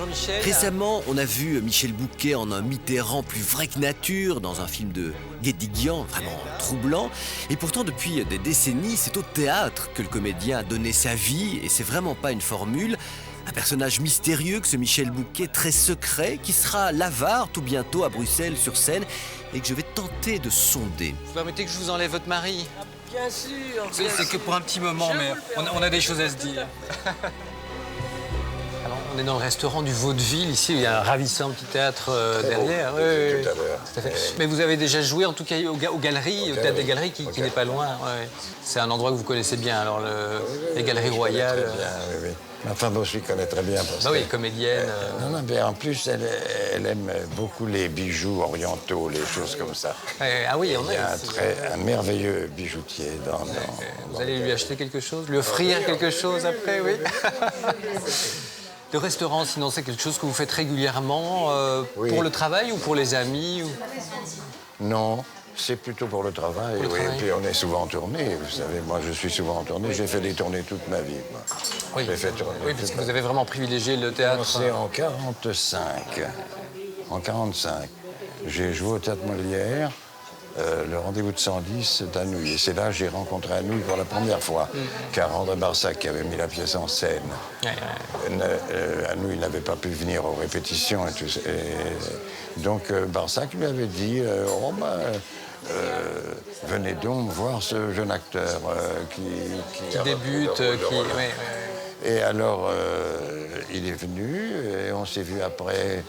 Michel. Récemment, on a vu Michel Bouquet en un Mitterrand plus vrai que nature, dans un film de Guédiguian, vraiment troublant. Et pourtant, depuis des décennies, c'est au théâtre que le comédien a donné sa vie, et c'est vraiment pas une formule. Un personnage mystérieux que ce Michel Bouquet, très secret, qui sera l'avare tout bientôt à Bruxelles sur scène, et que je vais tenter de sonder. Vous permettez que je vous enlève votre mari? Bien sûr. C'est que pour un petit moment, mais on a des choses à se dire. Alors, on est dans le restaurant du Vaudeville, ici, il y a un ravissant petit théâtre derrière. Tout à l'heure. Tout à fait. Mais vous avez déjà joué, en tout cas, aux Galeries, au Théâtre des Galeries, qui n'est pas loin. Ouais. C'est un endroit que vous connaissez bien, alors les Galeries Royales. Très bien, oui. Ma femme aussi connaît très bien. Parce bah oui, comédienne. Non, mais en plus, elle aime beaucoup les bijoux orientaux, les choses comme ça. Ah oui, il y a un merveilleux bijoutier dans vous allez lui acheter quelque chose, lui offrir quelque chose après, oui. Le restaurant, sinon, c'est quelque chose que vous faites régulièrement pour le travail ou pour les amis ou... Non, c'est plutôt pour le travail. Oui. Et puis on est souvent en tournée. Vous savez, moi, je suis souvent en tournée. J'ai fait des tournées toute ma vie. Moi. Oui, parce que vous avez vraiment privilégié le théâtre. C'est en 45. En 45. J'ai joué au Théâtre Molière. Le rendez-vous de 110 d'Anouilh. Et c'est là que j'ai rencontré Anouilh pour la première fois, car André Barsac qui avait mis la pièce en scène. Anouilh n'avait pas pu venir aux répétitions. Et tout ça. Donc Barsac lui avait dit venez donc voir ce jeune acteur qui débute, Et alors, il est venu et on s'est vu après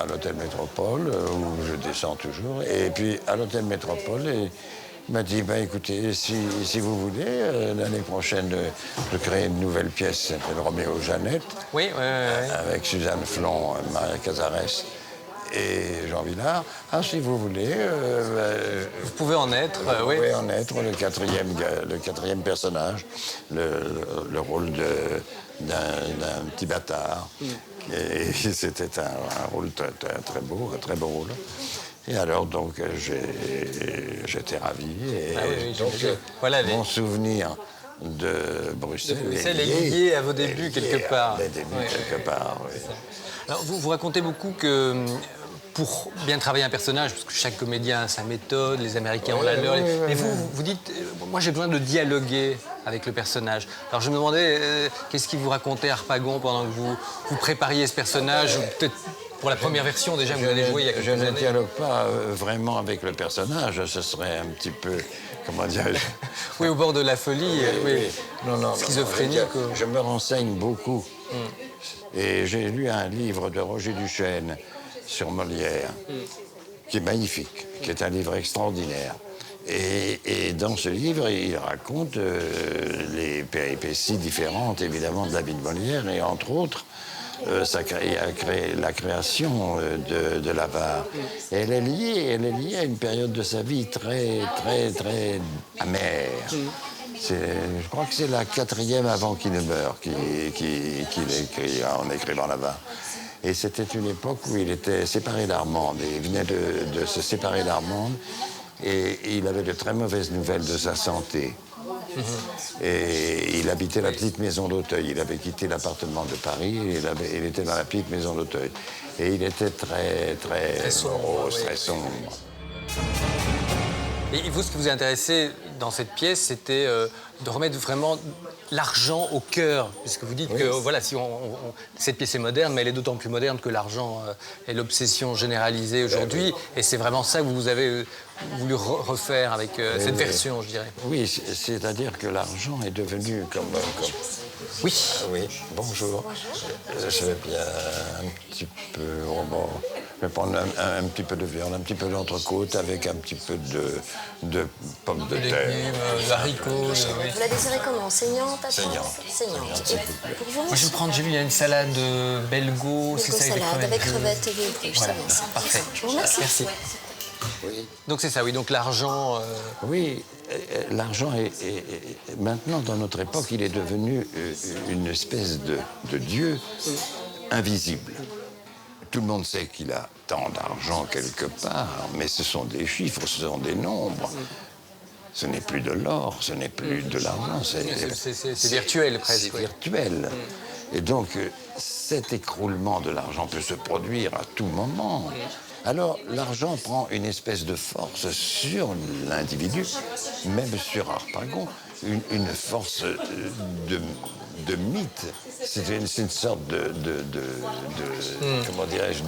à l'hôtel Métropole, où je descends toujours. Et puis, à l'hôtel Métropole, il m'a dit, écoutez, si vous voulez, l'année prochaine, je crée une nouvelle pièce qui s'appelle Roméo Jeannette. Oui. Avec Suzanne Flon, Maria Cazares et Jean Villard. Si vous voulez... vous pouvez en être, vous pouvez en être le quatrième personnage, le rôle d'un petit bâtard. Et c'était un rôle très beau, un très beau rôle. Et alors, donc, j'étais ravi. Et donc, mon souvenir de Bruxelles est lié à vos débuts, quelque part. Les débuts, quelque part, oui. Alors, vous racontez beaucoup que... pour bien travailler un personnage, parce que chaque comédien a sa méthode, les Américains ont la leur. Mais vous dites, moi j'ai besoin de dialoguer avec le personnage. Alors je me demandais, qu'est-ce qu'il vous racontait Harpagon pendant que vous prépariez ce personnage, peut-être pour la première version déjà que vous allez jouer il y a quelques années. Je ne dialogue pas vraiment avec le personnage, ce serait un petit peu, comment dirais-je... Oui, au bord de la folie, Non, schizophrénique. Je me renseigne beaucoup. Et j'ai lu un livre de Roger Duchesne sur Molière, qui est magnifique, qui est un livre extraordinaire. Et dans ce livre, il raconte les péripéties différentes, évidemment, de la vie de Molière, et entre autres, la création de l'avare. Et elle est liée à une période de sa vie très, très, très amère. Je crois que c'est la 4e avant qu'il ne meure qu'il écrit en écrivant l'avare. Et c'était une époque où il était séparé d'Armande. Il venait de se séparer d'Armande et il avait de très mauvaises nouvelles de sa santé. Et il habitait la petite maison d'Auteuil. Il avait quitté l'appartement de Paris et il était dans la petite maison d'Auteuil. Et il était très, très morose, très sombre. Et vous, ce qui vous a intéressé dans cette pièce, c'était de remettre vraiment l'argent au cœur, puisque vous dites que voilà, cette pièce est moderne, mais elle est d'autant plus moderne que l'argent est l'obsession généralisée aujourd'hui, et c'est vraiment ça que vous avez voulu refaire avec cette version, je dirais. Oui, c'est-à-dire que l'argent est devenu comme... Oui. Oui, bonjour. Je vais bien un petit peu... je vais prendre un petit peu de viande, un petit peu d'entrecôte avec un petit peu de pommes de terre. Haricots. Vous la désirez comment? Saignante? Saignante. Pour vous, moi, je vais prendre, j'ai vu, il y a une salade belgo. C'est ça, avec crevettes et œufs rouges, voilà, c'est bien ça. Parfait. Je vous remercie. Merci. Oui. Donc c'est ça, oui, donc l'argent... Oui, l'argent est... Maintenant, dans notre époque, il est devenu une espèce de dieu invisible. Tout le monde sait qu'il a tant d'argent quelque part, mais ce sont des chiffres, ce sont des nombres. Ce n'est plus de l'or, ce n'est plus de l'argent. C'est virtuel, presque. C'est virtuel. Et donc, cet écroulement de l'argent peut se produire à tout moment. Alors, l'argent prend une espèce de force sur l'individu, même sur Harpagon, une force de mythe. C'est une sorte comment dirais-je,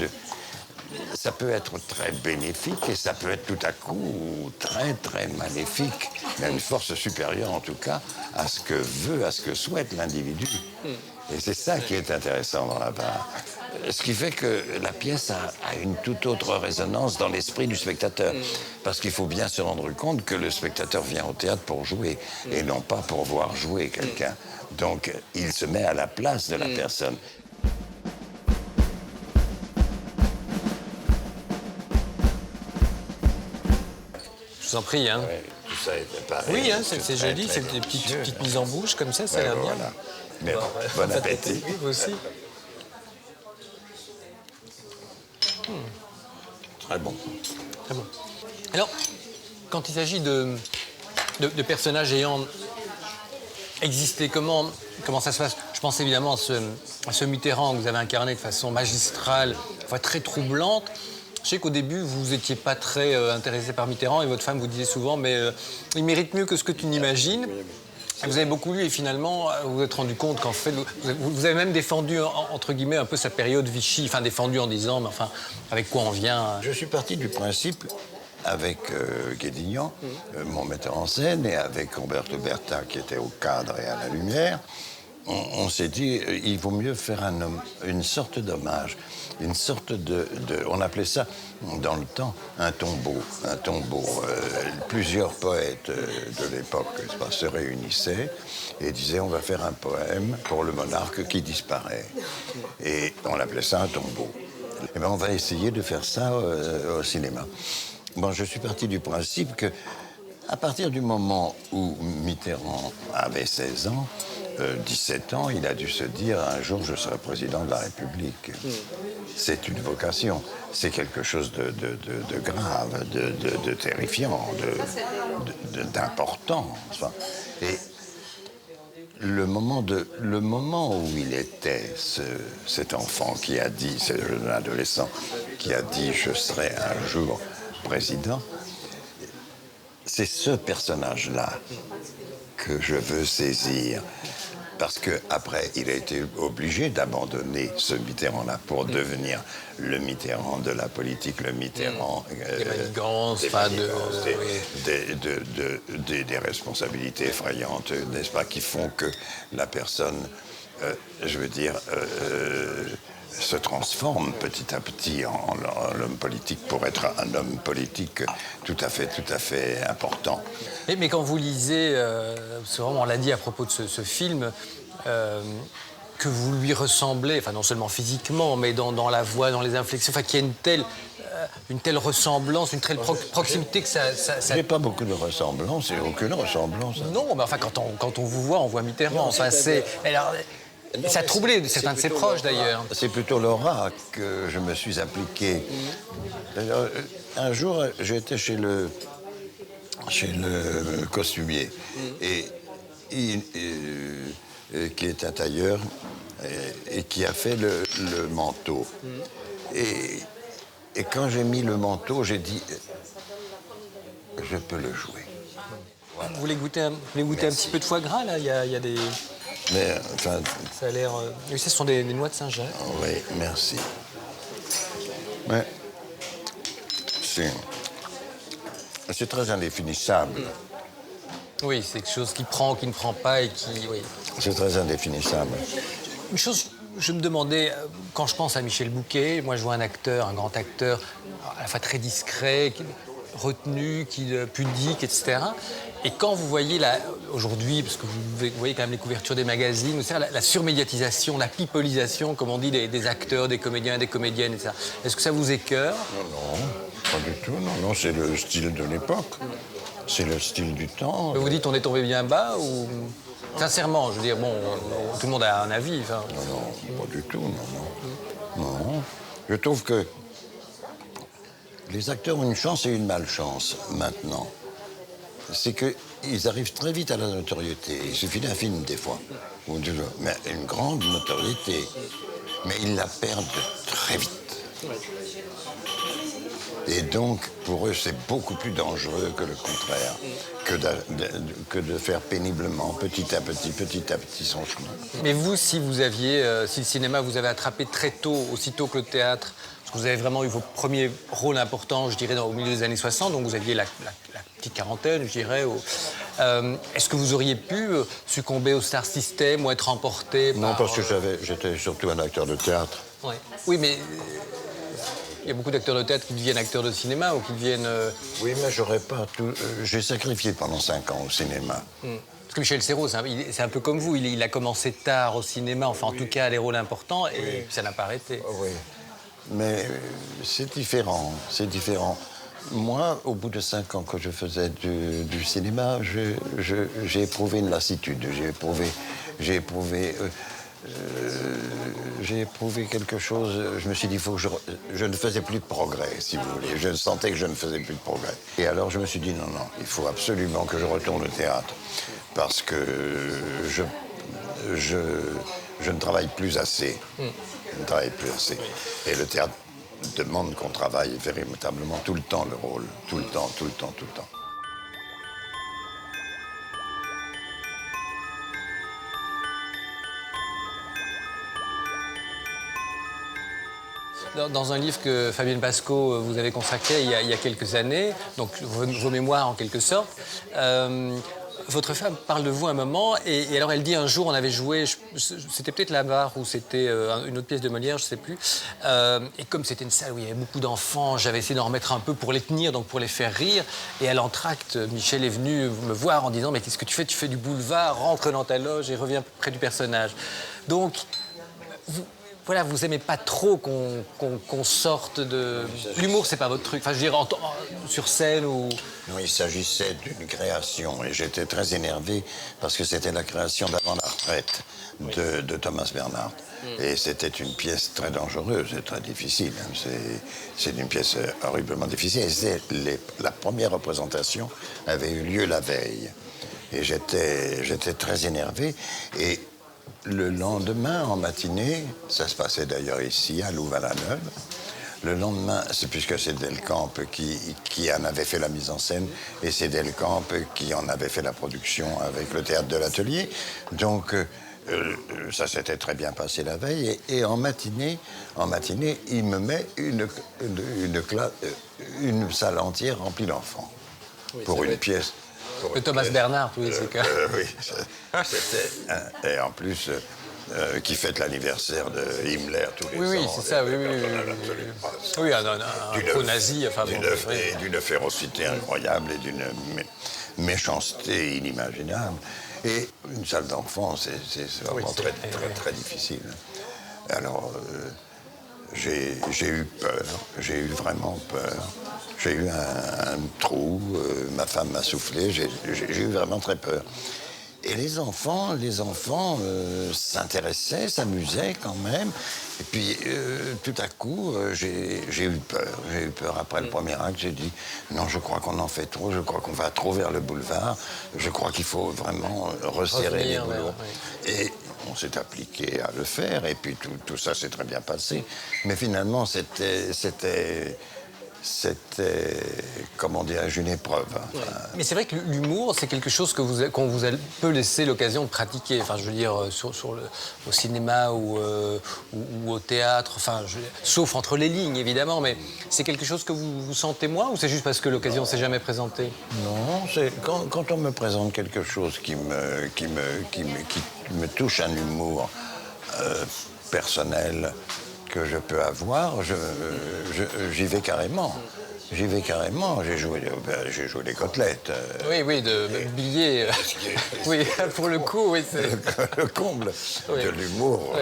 ça peut être très bénéfique et ça peut être tout à coup très, très maléfique. Il y a une force supérieure, en tout cas, à ce que veut, à ce que souhaite l'individu. Et c'est ça qui est intéressant dans la part. Ce qui fait que la pièce a une toute autre résonance dans l'esprit du spectateur. Parce qu'il faut bien se rendre compte que le spectateur vient au théâtre pour jouer et non pas pour voir jouer quelqu'un. Donc, il se met à la place de la personne. Je vous en prie. Hein. Ouais, tout ça est préparé. Oui, hein, c'est joli, c'est des petites mises en bouche comme ça a l'air bien. Voilà. Mais bon appétit. Oui, vous aussi. Très bon. Très bon. Alors, quand il s'agit de personnages ayant existé, comment ça se passe? Je pense évidemment à ce Mitterrand que vous avez incarné de façon magistrale, enfin très troublante. Je sais qu'au début, vous n'étiez pas très intéressé par Mitterrand et votre femme vous disait souvent mais il mérite mieux que ce que tu n'imagines. Vous avez beaucoup lu et finalement, vous vous êtes rendu compte qu'en fait, vous avez même défendu, entre guillemets, un peu sa période Vichy, enfin défendu en disant, mais enfin, avec quoi on vient Je suis parti du principe, avec Guédiguian, mon metteur en scène, et avec Roberto Berta, qui était au cadre et à la lumière, on s'est dit, il vaut mieux faire une sorte d'hommage, une sorte on appelait ça, dans le temps, un tombeau. Un tombeau. Plusieurs poètes de l'époque se réunissaient et disaient, on va faire un poème pour le monarque qui disparaît. Et on appelait ça un tombeau. Et bien, on va essayer de faire ça au cinéma. Bon, je suis parti du principe que, à partir du moment où Mitterrand avait 16 ans, 17 ans, il a dû se dire un jour je serai président de la République. C'est une vocation, c'est quelque chose de grave, de terrifiant, d'important. Enfin. Et le moment où il était, cet enfant qui a dit, ce jeune adolescent qui a dit je serai un jour président, c'est ce personnage-là que je veux saisir. Parce qu'après, il a été obligé d'abandonner ce Mitterrand-là pour devenir le Mitterrand de la politique, le Mitterrand des manigances, des responsabilités effrayantes, n'est-ce pas, qui font que la personne, se transforme petit à petit en l'homme politique pour être un homme politique tout à fait important. Mais quand vous lisez, c'est vraiment, on l'a dit à propos de ce film, que vous lui ressemblez, enfin non seulement physiquement, mais dans la voix, dans les inflexions, enfin qu'il y a une telle ressemblance, une telle proximité que ça... Il n'y a pas beaucoup de ressemblance, et aucune ressemblance. Non, mais enfin quand on vous voit, on voit Mitterrand. Enfin, ça a troublé certains de ses proches, d'ailleurs. C'est plutôt l'aura que je me suis appliqué. Un jour, j'étais chez le costumier, et qui est un tailleur, et qui a fait le manteau. Et quand j'ai mis le manteau, j'ai dit, je peux le jouer. Voilà. Vous voulez goûter un petit peu de foie gras, là? Il y a des... Mais, enfin... Ça a l'air... Oui, ce sont des noix de Saint-Jacques. Oui, merci. Mais... C'est très indéfinissable. Oui, c'est quelque chose qui prend, qui ne prend pas et qui... Oui. C'est très indéfinissable. Une chose, je me demandais, quand je pense à Michel Bouquet, moi je vois un acteur, un grand acteur, à la fois très discret, retenu, pudique, etc. Et quand vous voyez, aujourd'hui, parce que vous voyez quand même les couvertures des magazines, la surmédiatisation, la pipolisation, comme on dit, des acteurs, des comédiens, des comédiennes, etc. Est-ce que ça vous écœure? Non, pas du tout. Non, c'est le style de l'époque. C'est le style du temps. Vous dites on est tombé bien bas ou... Sincèrement, je veux dire, bon, tout le monde a un avis. Enfin... Non, pas du tout, non. Je trouve que les acteurs ont une chance et une malchance, maintenant. c'est qu'ils arrivent très vite à la notoriété. Il suffit d'un film, des fois, mais une grande notoriété. Mais ils la perdent très vite. Et donc, pour eux, c'est beaucoup plus dangereux que le contraire, que de faire péniblement, petit à petit, son chemin. Mais vous, si vous aviez, si le cinéma vous avait attrapé très tôt, aussitôt que le théâtre, parce que vous avez vraiment eu vos premiers rôles importants, je dirais, au milieu des années 60, donc vous aviez la petite quarantaine, je dirais. Est-ce que vous auriez pu succomber au star system ou être emporté par... Non, parce que j'étais surtout un acteur de théâtre. Ouais. Oui, mais il y a beaucoup d'acteurs de théâtre qui deviennent acteurs de cinéma ou qui deviennent... Oui, mais j'aurais pas tout... j'ai sacrifié pendant 5 ans au cinéma. Parce que Michel Serrault, c'est un peu comme vous, il a commencé tard au cinéma, enfin en tout cas à des rôles importants, et ça n'a pas arrêté. Oui, mais c'est différent, c'est différent. Moi, au bout de 5 ans que je faisais du cinéma, j'ai éprouvé une lassitude, j'ai éprouvé quelque chose. Je me suis dit, je ne faisais plus de progrès, si vous voulez. Je sentais que je ne faisais plus de progrès. Et alors, je me suis dit, non, il faut absolument que je retourne au théâtre. Parce que je ne travaille plus assez. Je ne travaille plus assez. Et le théâtre demande qu'on travaille véritablement tout le temps le rôle. Tout le temps. Dans un livre que Fabienne Pascaud vous avez consacré il y a quelques années, donc vos mémoires en quelque sorte, votre femme parle de vous un moment, et alors elle dit un jour on avait joué, c'était peut-être La Barre ou c'était une autre pièce de Molière, je ne sais plus, et comme c'était une salle où il y avait beaucoup d'enfants, j'avais essayé d'en remettre un peu pour les tenir, donc pour les faire rire, et à l'entracte, Michel est venu me voir en disant mais qu'est-ce que tu fais? Tu fais du boulevard, rentre dans ta loge et reviens près du personnage. Donc, voilà, vous aimez pas trop qu'on sorte de... L'humour, c'est pas votre truc. Enfin, je veux dire, sur scène ou... Non, il s'agissait d'une création et j'étais très énervé parce que c'était la création d'avant la retraite de Thomas Bernhard. Et c'était une pièce très dangereuse et très difficile. C'est une pièce horriblement difficile. Et la première représentation avait eu lieu la veille. Et j'étais très énervé. Et le lendemain, en matinée, ça se passait d'ailleurs ici, à Louvain-la-Neuve. Le lendemain, c'est puisque c'est Delcamp qui en avait fait la mise en scène et c'est Delcamp qui en avait fait la production avec le théâtre de l'Atelier. Donc, ça s'était très bien passé la veille. Et en matinée, il me met une salle entière remplie d'enfants pour une pièce. De Thomas Bernhard, oui, c'est que... Oui, c'était... et en plus, qui fête l'anniversaire de Himmler tous les ans. Oui, c'est ça, oui. Oui, un faux nazi, enfin... D'une férocité incroyable et d'une méchanceté inimaginable. Et une salle d'enfants, c'est vraiment très difficile. Alors, j'ai eu peur, j'ai eu vraiment peur. J'ai eu un trou, ma femme m'a soufflé, j'ai eu vraiment très peur. Et les enfants s'intéressaient, s'amusaient quand même. Et puis, tout à coup, j'ai eu peur. J'ai eu peur après le premier acte. J'ai dit, non, je crois qu'on en fait trop, je crois qu'on va trop vers le boulevard. Je crois qu'il faut vraiment resserrer les boulots. Et on s'est appliqué à le faire, et puis tout ça s'est très bien passé. Mais finalement, c'était comment dirais-je, une épreuve. Ouais. Mais c'est vrai que l'humour, c'est quelque chose qu'on vous a peu laissé l'occasion de pratiquer. Enfin, je veux dire, au cinéma ou au théâtre, enfin, sauf entre les lignes, évidemment, mais c'est quelque chose que vous sentez moins, ou c'est juste parce que l'occasion ne s'est jamais présentée? Non, c'est quand on me présente quelque chose qui me touche, un humour personnel que je peux avoir, j'y vais carrément. J'y vais carrément. J'ai joué les côtelettes. Oui, de billets. Oui, pour le coup, oui, c'est... Le comble de l'humour.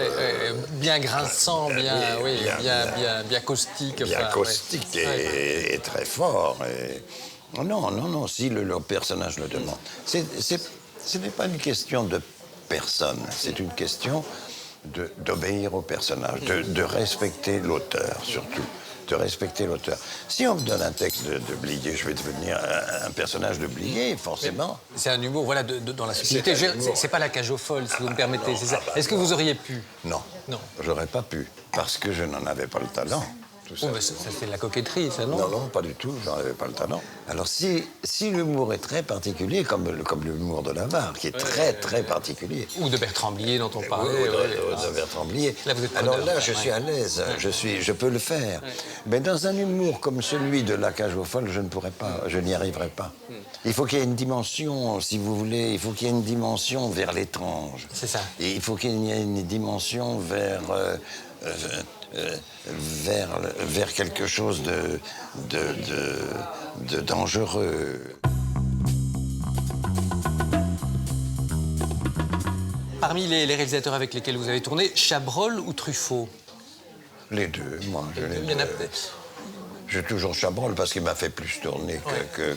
Bien grinçant, bien caustique. Bien caustique et très fort. Non, si le personnage le demande. Ce n'est pas une question de personne, c'est une question d'obéir au personnage, de respecter l'auteur surtout. de respecter l'auteur. Si on me donne un texte de Blier, je vais devenir un personnage de Blier, forcément. C'est un humour, voilà, dans la subtilité. C'est pas la cage aux folles, si vous me permettez, c'est ça. Est-ce que vous auriez pu? Non, Non. J'aurais pas pu, parce que je n'en avais pas le talent. Tout Oh, mais ça, c'est de la coquetterie, ça, non? Non, non, pas du tout, j'en avais pas le talent. Alors si l'humour est très particulier, comme l'humour de Lavarre, qui est très particulier. Ou de Bertrand Blier, dont on parlait. De Bertrand Blier. Là, vous êtes alors preneur. là, je suis à l'aise, je peux le faire. Mais dans un humour comme celui de La Cage aux Folles, je ne pourrais pas, je n'y arriverai pas. Il faut qu'il y ait une dimension, si vous voulez, il faut qu'il y ait une dimension vers l'étrange. C'est ça. Et il faut qu'il y ait une dimension vers quelque chose de dangereux. Parmi les réalisateurs avec lesquels vous avez tourné, Chabrol ou Truffaut? Les deux, moi, je les Il y en a deux. peut-être. J'ai toujours Chabrol parce qu'il m'a fait plus tourner que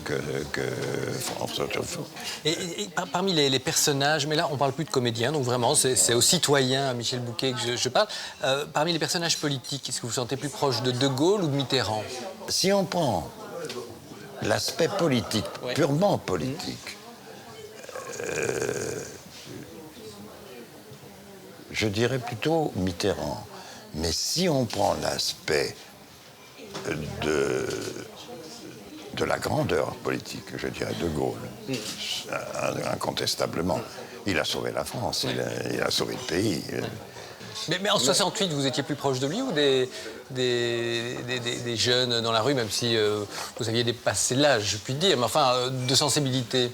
François Truffaut. Et parmi les personnages, mais là on parle plus de comédiens, donc vraiment c'est aux citoyens, à Michel Bouquet, que je parle. Parmi les personnages politiques, est-ce que vous vous sentez plus proche de Gaulle ou de Mitterrand? Si on prend l'aspect politique, Ouais. purement politique, je dirais plutôt Mitterrand. Mais si on prend l'aspect de la grandeur politique, je dirais de Gaulle, incontestablement. Il a sauvé la France, il a sauvé le pays. Mais en 68, vous étiez plus proche de lui ou des jeunes dans la rue, même si vous aviez dépassé l'âge, je puis dire, mais enfin, de sensibilité?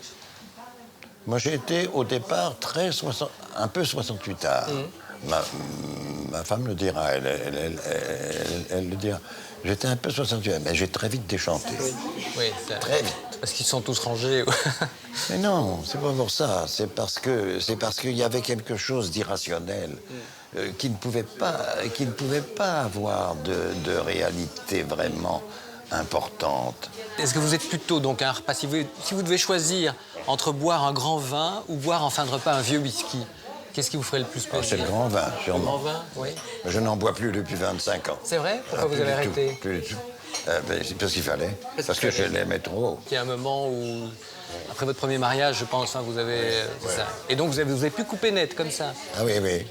Moi, j'ai été au départ un peu 68ard. Ma femme le dira, elle le dira. J'étais un peu 68ard, mais j'ai très vite déchanté. Oui, Très vite. parce qu'ils sont tous rangés. Mais non, c'est pas pour ça. C'est parce qu'il y avait quelque chose d'irrationnel qui ne pouvait pas avoir de réalité vraiment importante. Est-ce que vous êtes plutôt donc un repas, si vous devez choisir entre boire un grand vin ou boire en fin de repas un vieux whisky, qu'est-ce qui vous ferait le plus plaisir? C'est le grand vin, Le sûrement. grand vin, oui. Je n'en bois plus depuis 25 ans. C'est vrai? Pourquoi vous Plus avez du tout, arrêté? plus du tout. C'est parce qu'il fallait. Parce que je l'aimais trop. Il y a un moment où, après votre premier mariage, je pense, hein, vous avez... c'est ça. Et donc vous avez pu couper net, comme ça. Ah oui, oui.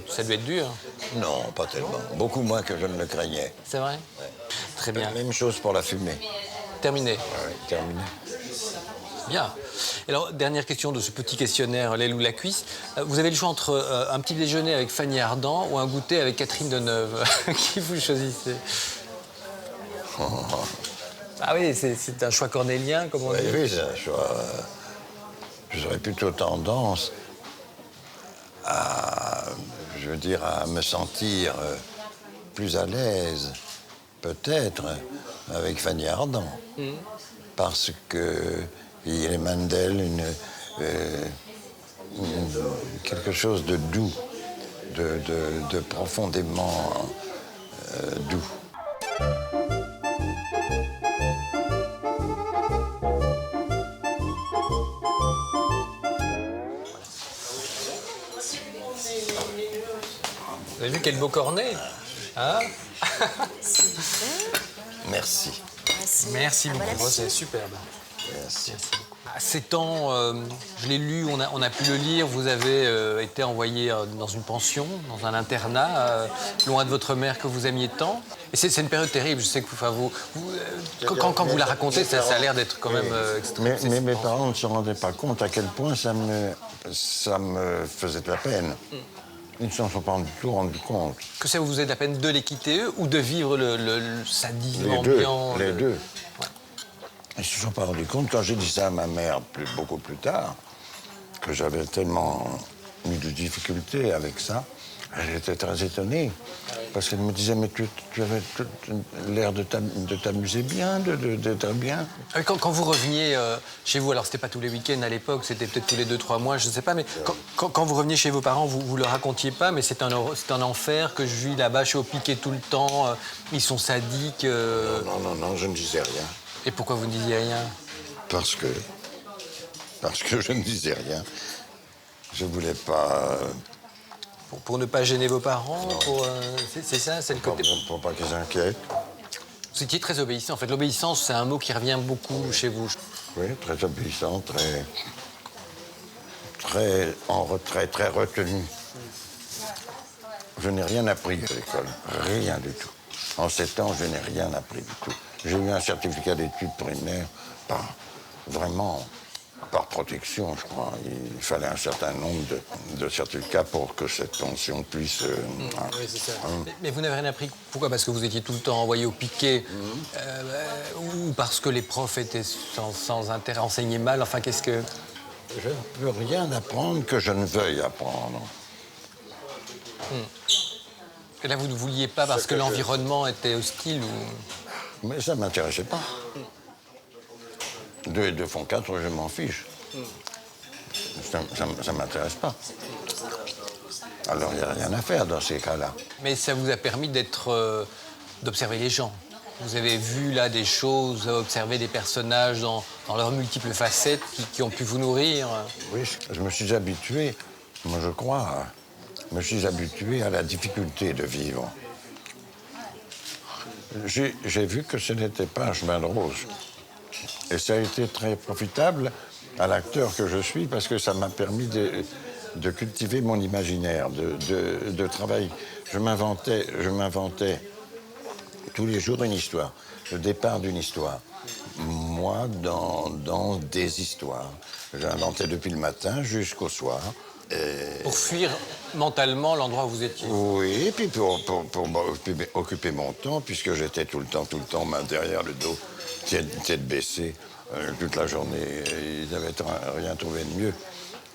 Ça doit être dur. Non, pas tellement. Beaucoup moins que je ne le craignais. C'est vrai? Très bien. Même chose pour la fumée. Terminé. Oui, terminé. Bien. Et alors, dernière question de ce petit questionnaire, l'aile ou la cuisse. Vous avez le choix entre un petit déjeuner avec Fanny Ardant ou un goûter avec Catherine Deneuve. Qui vous choisissez? Ah oui, c'est un choix cornélien, comme on Oui, dit. oui, c'est un choix. J'aurais plutôt tendance à me sentir plus à l'aise, peut-être, avec Fanny Ardant. Parce que il émane d'elle quelque chose de doux, de profondément doux. Vous avez vu quel beau cornet, hein? Merci. Merci Ah, beaucoup, bah, Oh, là-dessus. c'est superbe. Merci. À 7 ans, je l'ai lu, on a pu le lire, vous avez été envoyé dans une pension, dans un internat, loin de votre mère que vous aimiez tant. Et c'est une période terrible, je sais que quand vous la racontez, ça a l'air d'être quand même extrêmement... Mais mes parents ne se rendaient pas compte à quel point ça me faisait de la peine. Ils ne s'en sont pas du tout rendus compte. Que ça vous faisait de la peine de les quitter, eux, ou de vivre le sadisme Les deux, ambiant? les deux. Ils ne se sont pas rendus compte, quand j'ai dit ça à ma mère beaucoup plus tard, que j'avais tellement eu de difficultés avec ça, elle était très étonnée. Parce qu'elle me disait, mais tu avais l'air de t'amuser bien, d'être bien. Quand vous reveniez chez vous, alors c'était pas tous les week-ends à l'époque, c'était peut-être tous les 2-3 mois, je ne sais pas, mais quand vous reveniez chez vos parents, vous le racontiez pas, mais c'est un enfer que je vis là-bas, je suis au piquet tout le temps, ils sont sadiques. Non, je ne disais rien. Et pourquoi vous ne disiez rien? Parce que je ne disais rien. Je voulais pas... Pour ne pas gêner vos parents, c'est ça, c'est le côté... Pour pas qu'ils s'inquiètent. Vous étiez très obéissant. En fait, l'obéissance, c'est un mot qui revient beaucoup chez vous. Oui, très obéissant, très en retrait, très retenu. Je n'ai rien appris à l'école, rien du tout. En 7 ans, je n'ai rien appris du tout. J'ai eu un certificat d'études primaires vraiment par protection, je crois. Il fallait un certain nombre de certificats pour que cette pension puisse... Oui, c'est ça. Mais vous n'avez rien appris. Pourquoi? Parce que vous étiez tout le temps envoyé au piquet ou parce que les profs étaient sans intérêt, enseignaient mal? Enfin, qu'est-ce que... Je ne peux rien apprendre que je ne veuille apprendre. Et là, vous ne vouliez pas parce que l'environnement était hostile ou... Mais ça ne m'intéressait pas. 2 et 2 font 4, je m'en fiche. Ça ne m'intéresse pas. Alors, il n'y a rien à faire dans ces cas-là. Mais ça vous a permis d'observer les gens. Vous avez vu là des choses, observé des personnages dans leurs multiples facettes qui ont pu vous nourrir. Oui, je me suis habitué, moi je crois, je me suis habitué à la difficulté de vivre. J'ai vu que ce n'était pas un chemin de rose. Et ça a été très profitable à l'acteur que je suis parce que ça m'a permis de cultiver mon imaginaire, de travailler. Je m'inventais tous les jours une histoire, le départ d'une histoire. Moi, dans des histoires. J'inventais depuis le matin jusqu'au soir. Pour fuir mentalement l'endroit où vous étiez. Oui, et puis pour occuper mon temps, puisque j'étais tout le temps, main derrière le dos, tête baissée, toute la journée. Ils n'avaient rien trouvé de mieux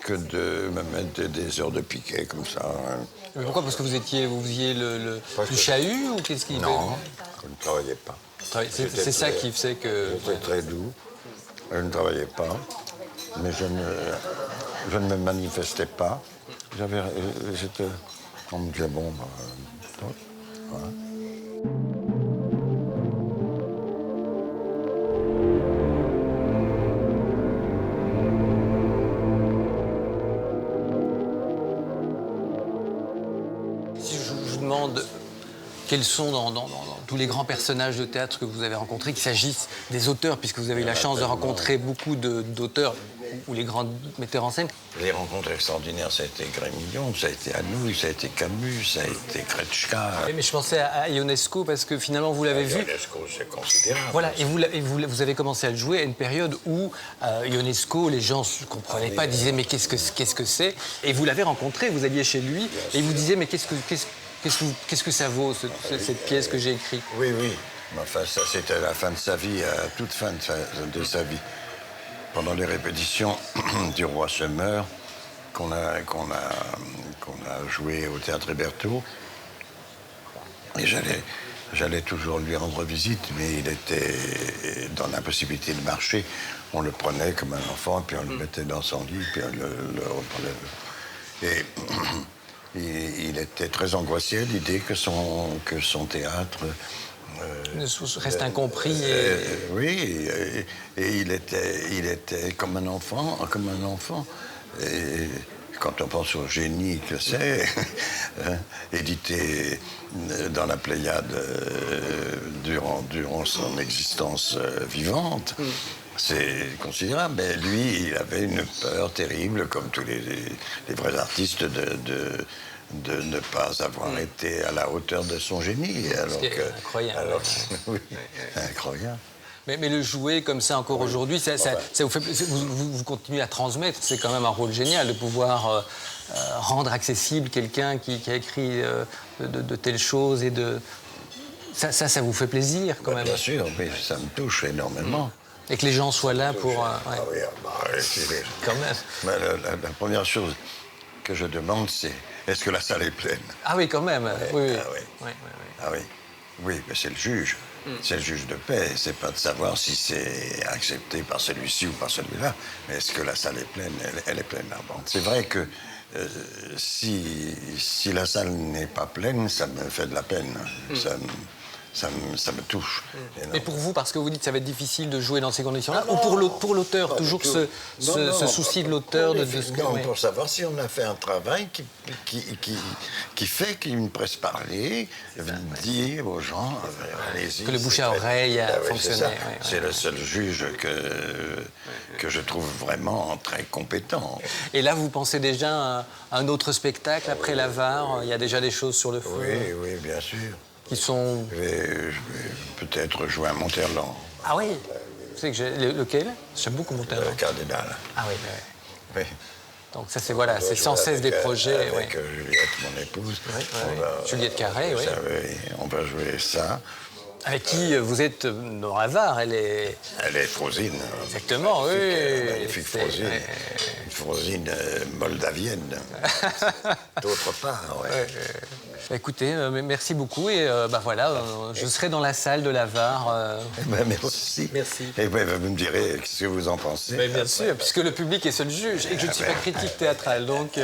que de me mettre des heures de piquet comme ça. Mais pourquoi? Parce que vous faisiez du chahut ou qu'est-ce qui... Non, je ne travaillais pas. C'est ça qui faisait que... J'étais très doux, je ne travaillais pas, mais je ne me manifestais pas. On me disait, bon, voilà. Si je vous demande quels sont dans tous les grands personnages de théâtre que vous avez rencontrés, qu'il s'agisse des auteurs, puisque vous avez eu la chance de rencontrer beaucoup d'auteurs ou les grands metteurs en scène. Les rencontres extraordinaires, ça a été Grémillon, ça a été Anouilh, ça a été Camus, ça a été Kretschka. Mais je pensais à Ionesco parce que finalement vous l'avez vu. Ionesco, c'est considérable. Voilà, et vous avez commencé à le jouer à une période où Ionesco, les gens ne comprenaient pas, disaient mais qu'est-ce que c'est? Et vous l'avez rencontré, vous alliez chez lui et vous disiez mais qu'est-ce que ça vaut cette pièce que j'ai écrite? Oui. Enfin, ça, c'était la fin de sa vie, toute fin de sa vie. Pendant les répétitions du Roi se meurt, qu'on a joué au Théâtre Hébertot, et j'allais toujours lui rendre visite, mais il était dans l'impossibilité de marcher. On le prenait comme un enfant, puis on le mettait dans son lit, puis on le reprenait. Et il était très angoissé à l'idée que son théâtre... reste incompris. Oui, et il était comme un enfant. Et quand on pense au génie que c'est, édité dans la Pléiade durant son existence vivante, c'est considérable. Mais lui, il avait une peur terrible, comme tous les vrais artistes, de ne pas avoir été à la hauteur de son génie. Incroyable. Oui, incroyable. Mais le jouer comme ça encore aujourd'hui, ça vous fait, vous continuez à transmettre. C'est quand même un rôle génial de pouvoir rendre accessible quelqu'un qui a écrit de telles choses et de... Ça vous fait plaisir quand même. Bien sûr, mais ça me touche énormément. Et que les gens soient là pour... Ah oui, quand même. Mais la première chose que je demande, c'est est-ce que la salle est pleine? Ah oui, quand même. Oui. Ah oui. Oui, mais c'est le juge. C'est le juge de paix. C'est pas de savoir si c'est accepté par celui-ci ou par celui-là, mais est-ce que la salle est pleine? Elle est pleine. Bon. C'est vrai que si la salle n'est pas pleine, ça me fait de la peine. ça me touche. Mais pour vous, parce que vous dites que ça va être difficile de jouer dans ces conditions-là, ou pour l'auteur, toujours ce souci de l'auteur de ce que... Non, pour savoir si on a fait un travail qui fait qu'une presse parlée dit aux gens, allez-y. Que le bouche à oreille a fonctionné. C'est le seul juge que je trouve vraiment très compétent. Et là, vous pensez déjà à un autre spectacle après l'Avare? Il y a déjà des choses sur le feu? Oui, bien sûr. Qui sont... Je vais peut-être jouer à Monterland. Ah oui? C'est que lequel? J'aime beaucoup Monterland. Le Cardinal. Ah oui. Oui. Donc ça, c'est voilà, c'est sans cesse des projets. Avec Juliette, mon épouse. Juliette Carré, oui. On va jouer ça. Avec qui vous êtes dans l'Avare, elle est Frosine. Exactement, oui. Magnifique Frosine. Une Frosine moldavienne. D'autre part, ouais. Écoutez, merci beaucoup et voilà, je serai dans la salle de l'Avare. Merci. Merci. Et vous me direz ce que vous en pensez. Bien sûr, puisque le public est seul juge et que je ne suis pas critique théâtrale, donc...